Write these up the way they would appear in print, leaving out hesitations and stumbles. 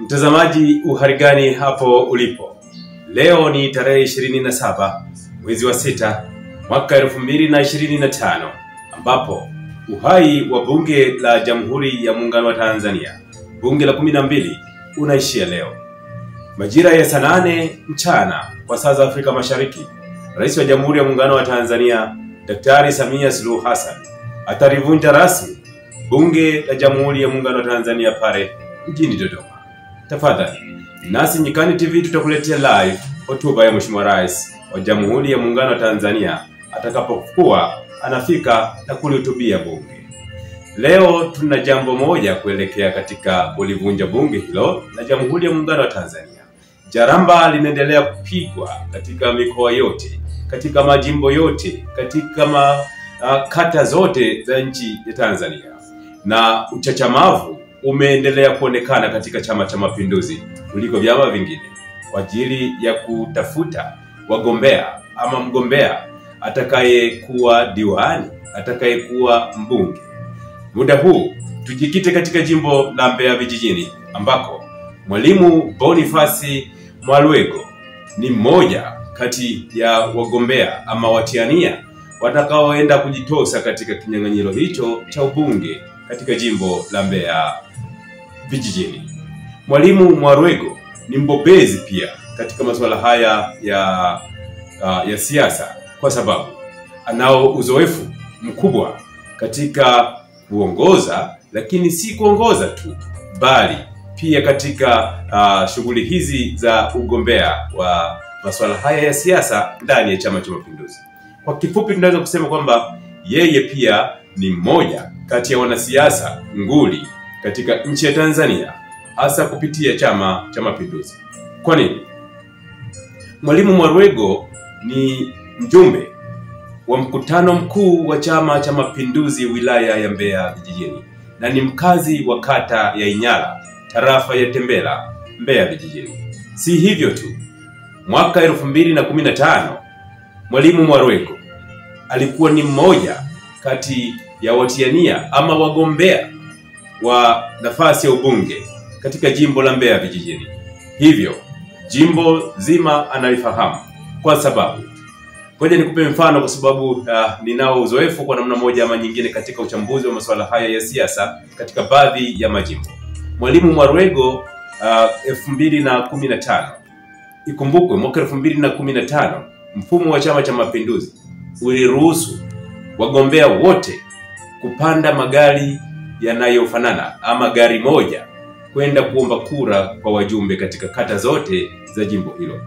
Mtazamaji, uharigani hapo ulipo. Leo ni tarehe 27 mwezi wa 6 mwaka 2025, ambapo uhai wa bunge la Jamhuri ya Muungano wa Tanzania, bunge la 12, unaishia leo. Majira ya saa 8 mchana kwa saa za Afrika Mashariki, Rais wa Jamhuri ya Muungano wa Tanzania Daktari Samia Suluhu Hassan atarivunja rasmi bunge la Jamhuri ya Muungano wa Tanzania pale mjini Dodoma. Tafadhali, nasi Nyikani TV tutakuletea live hotuba ya Mheshimiwa Rais wa Jamhuri ya Muungano wa Tanzania atakapokuwa anafika na kulihutubia bunge. Leo tuna jambo moja kuelekea katika kulivunja bunge hilo la Jamhuri ya Muungano wa Tanzania. Jaramba linaendelea kupigwa katika mikoa yote, katika majimbo yote, katika kata zote za nchi ya Tanzania. Na uchachamavu umeendelea kuonekana katika Chama cha Mapinduzi kuliko vyama vingine kwa ajili ya kutafuta wagombea ama mgombea atakayekuwa diwani, atakayekuwa mbunge. Muda huu tujikite katika jimbo la Mbeya vijijini, ambako Mwalimu Boniface Mwalwego ni mmoja kati ya wagombea ama watiania watakaoenda kujitosa katika kinyang'anyiro hicho cha ubunge katika jimbo la Mbeya vijijini. Mwalimu Mwalwego ni mbobezi pia katika masuala haya ya siasa, kwa sababu anao uzoefu mkubwa katika kuongoza, lakini si kuongoza tu, bali pia katika shughuli hizi za ugombea wa masuala haya ya siasa ndani ya Chama cha Mapinduzi. Kwa kifupi, tunaweza kusema kwamba yeye pia ni mmoja kati ya wanasiasa nguli katika nchi ya Tanzania, hasa kupitia Chama cha Mapinduzi. Kwa nini? Mwalimu Mwalwego ni mjumbe wa mkutano mkuu wa Chama cha Mapinduzi wilaya ya Mbeya vijijini, na ni mkazi wa kata ya Inyala, tarafa ya Tembela, Mbeya vijijini. Si hivyo tu, mwaka 2015 Mwalimu Mwalwego alikuwa ni mmoja kati ya watiania ama wagombea wa nafasi ya ubunge katika jimbo la Mbeya vijijini. Hivyo jimbo zima analifahamu, kwa sababu ngoja nikupe mfano, kwa sababu ninao uzoefu kwa namna moja ama nyingine katika uchambuzi wa masuala haya ya siasa katika baadhi ya majimbo. Mwalimu Mwalwego 2015, ikumbukwe mwaka 2015 mfumo wa Chama cha Mapinduzi uliruhusu wagombea wote kupanda magari yanayofanana ama gari moja kwenda kuomba kura kwa wajumbe katika kata zote za jimbo hilo.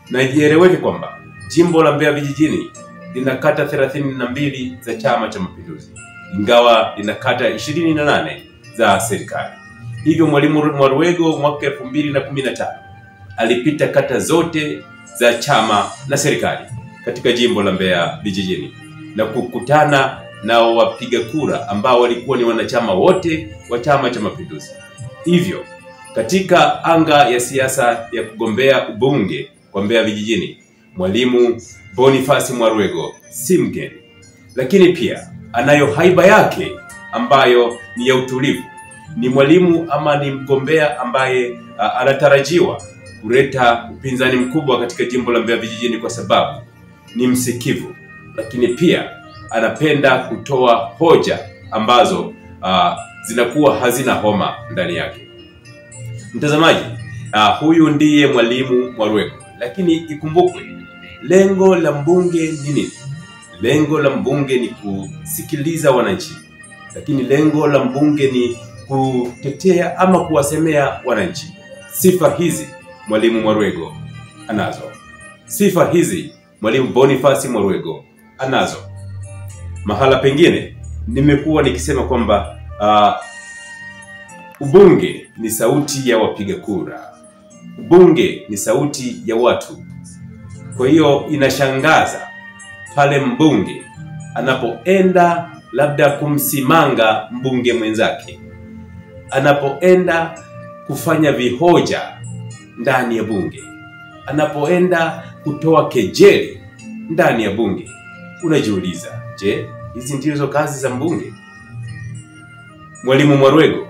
Na ieleweke kwamba jimbo la Mbeya vijijini lina kata 32 za Chama cha Mapinduzi, ingawa lina kata 28 za serikali. Hivyo Mwalimu Mwalwego mwaka 2015 alipita kata zote za chama na serikali katika jimbo la Mbeya vijijini na kukutana na wapiga kura ambao walikuwa ni wanachama wote wa Chama cha Mapinduzi. Hivyo katika anga ya siasa ya kugombea ubunge kwa Mbeya vijijini, Mwalimu Boniface Mwalwego si mgeni, lakini pia anayo haiba yake ambayo ni ya utulivu. Ni mwalimu ama ni mgombea ambaye anatarajiwa kuleta upinzani mkubwa katika jimbo la Mbeya vijijini, kwa sababu ni msikivu, lakini pia anapenda kutoa hoja ambazo zinakuwa hazina homa ndani yake. Mtazamaji, huyu ndiye Mwalimu Mwalwego. Lakini ikumbukwe, lengo la mbunge ni nini? Lengo la mbunge ni kusikiliza wananchi, lakini lengo la mbunge ni kutetea ama kuwasemea wananchi. Sifa hizi Mwalimu Mwalwego anazo. Sifa hizi Mwalimu Boniface Mwalwego anazo. Mahala pengine nimekuwa nikisema kwamba ubunge ni sauti ya wapiga kura. Ubunge ni sauti ya watu. Kwa hiyo inashangaza pale mbunge anapoenda labda kumsimanga mbunge mwenzake, anapoenda kufanya vihoja ndani ya bunge, anapoenda kutoa kejeli ndani ya bunge. Unajiuliza, je, hizi ndizo kazi za mbunge? Mwalimu Mwalwego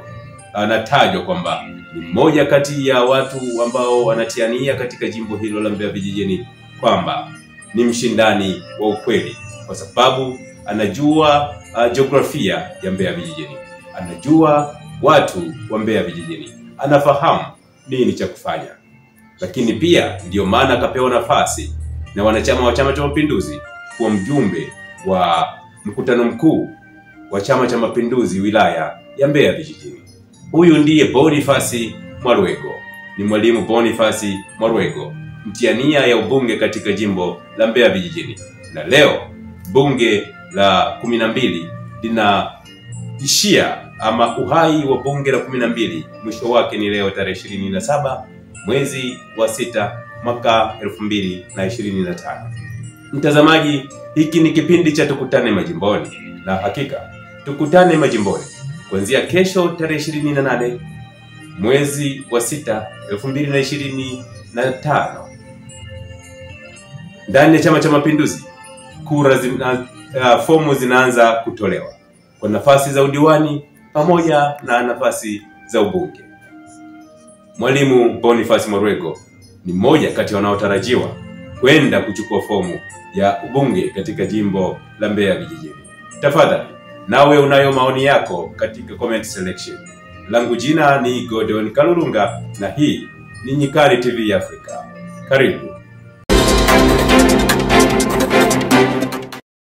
anatajwa kwamba ni mmoja kati ya watu ambao wanatiania katika jimbo hilo la Mbeya vijijini kwamba ni mshindani wa ukweli, kwa sababu anajua jiografia ya Mbeya vijijini, anajua watu wa Mbeya vijijini, anafahamu nini cha kufanya. Lakini pia ndio maana akapewa nafasi na wanachama wa Chama cha Mapinduzi kuwa mjumbe wa mkutano mkuu wa Chama cha Mapinduzi wilaya ya Mbeya vijijini. Huyu ndiye Boniface Mwarwego. Ni Mwalimu Boniface Mwarwego, mtiania ya ubunge katika jimbo la Mbeya vijijini. Na leo bunge la 12 linaishia, ama uhai wa bunge la 12 mwisho wake ni leo tarehe 27 mwezi wa 6 mwaka 2025. Mtazamaji, hiki ni kipindi cha Tukutane Majimboni, na hakika tukutane majimboni kuanzia kesho tarehe 28 mwezi wa 6 2025. Ndani ya Chama cha Mapinduzi fomu zinaanza kutolewa kwa nafasi za udiwani pamoja na nafasi za ubunge. Mwalimu Boniface Mwarwego ni mmoja kati ya wanaotarajiwa kwenda kuchukua fomu ya ubunge katika jimbo la Mbeya vijijini. Tafadhali, nawe unayo maoni yako katika comment selection. Langu jina ni Godon Kalurunga na hii ni Nyikari TV Africa. Karibu.